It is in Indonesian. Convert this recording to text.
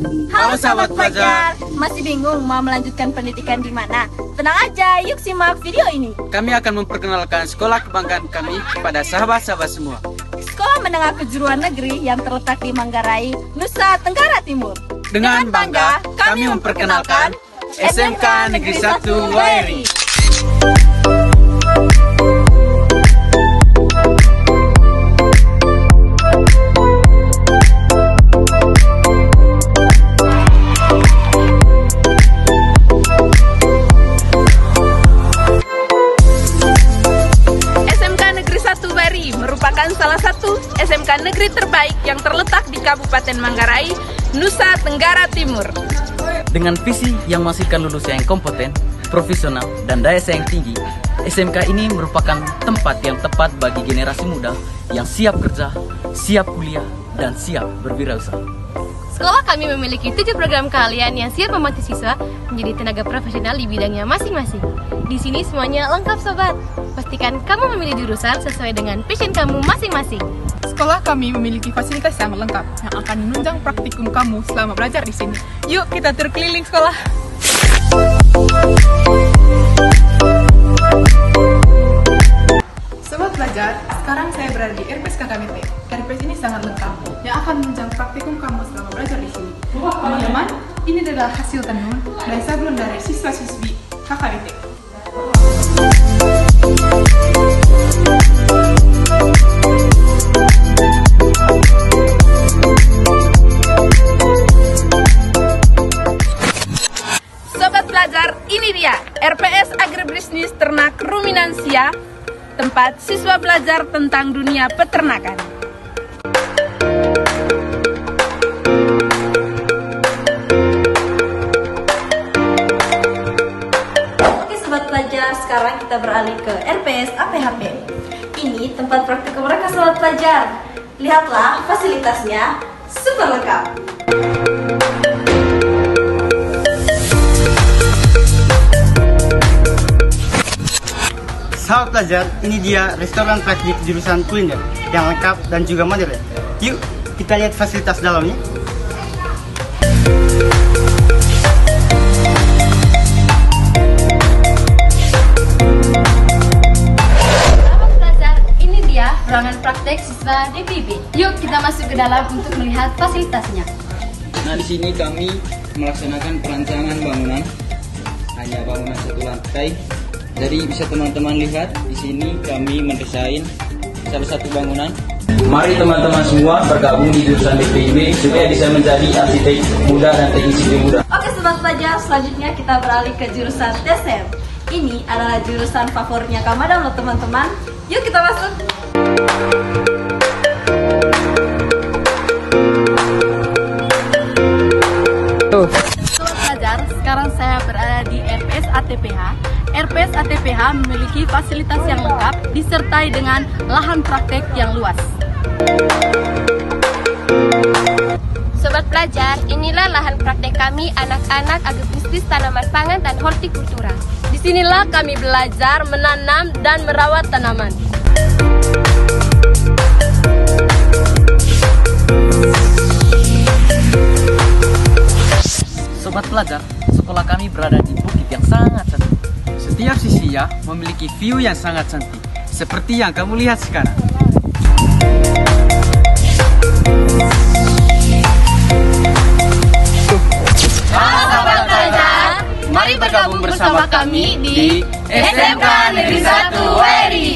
Halo sahabat pelajar. Masih bingung mau melanjutkan pendidikan di mana? Tenang aja, yuk simak video ini. Kami akan memperkenalkan sekolah kebanggaan kami kepada sahabat-sahabat semua. Sekolah Menengah Kejuruan Negeri yang terletak di Manggarai, Nusa Tenggara Timur. Dengan bangga, kami memperkenalkan SMK Negeri 1 Wairi. Merupakan salah satu SMK negeri terbaik yang terletak di Kabupaten Manggarai, Nusa Tenggara Timur. Dengan visi yang menghasilkan lulusan yang kompeten, profesional, dan daya saing tinggi, SMK ini merupakan tempat yang tepat bagi generasi muda yang siap kerja, siap kuliah, dan siap berwirausaha. Sekolah kami memiliki 7 program keahlian yang siap membantu siswa menjadi tenaga profesional di bidangnya masing-masing. Di sini semuanya lengkap sobat. Pastikan kamu memilih jurusan sesuai dengan passion kamu masing-masing. Sekolah kami memiliki fasilitas yang lengkap yang akan menunjang praktikum kamu selama belajar di sini. Yuk kita terkeliling sekolah. Sobat pelajar, sekarang saya berada di RPS KKBT. RPS ini sangat lengkap yang akan menunjang praktikum kamu selama belajar di sini. Teman-teman, ini adalah hasil tenun dan sablon dari siswa-siswi KKBT. Sobat pelajar, ini dia RPS Agribisnis Ternak Ruminansia, tempat siswa belajar tentang dunia peternakan. Oke sobat pelajar, sekarang kita beralih ke RPS APHP. Ini tempat praktikum mereka sobat pelajar. Lihatlah fasilitasnya super lengkap. Sahabat pelajar, ini dia restoran praktik jurusan kuliner yang lengkap dan juga modern. Yuk, kita lihat fasilitas dalamnya. Sahabat pelajar, ini dia ruangan praktek siswa DPB. Yuk kita masuk ke dalam untuk melihat fasilitasnya. Nah, di sini kami melaksanakan perancangan bangunan, hanya bangunan satu lantai. Jadi bisa teman-teman lihat di sini kami mendesain salah satu bangunan. Mari teman-teman semua bergabung di jurusan DPIB supaya bisa menjadi arsitek muda dan teknisi muda. Oke sobat pelajar, selanjutnya kita beralih ke jurusan TSM. Ini adalah jurusan favoritnya Kamadam loh teman-teman. Yuk kita masuk. Sobat pelajar, sekarang saya berada di RPS ATPH. RPS ATPH memiliki fasilitas yang lengkap disertai dengan lahan praktek yang luas. Sobat pelajar, inilah lahan praktek kami anak-anak agribisnis tanaman pangan dan hortikultura. Disinilah kami belajar menanam dan merawat tanaman. Sobat pelajar, sekolah kami berada di bukit yang sangat cantik. Setiap sisinya memiliki view yang sangat cantik, seperti yang kamu lihat sekarang. Halo sobat pelajar, mari bergabung bersama kami di SMK Negeri 1 Wairi.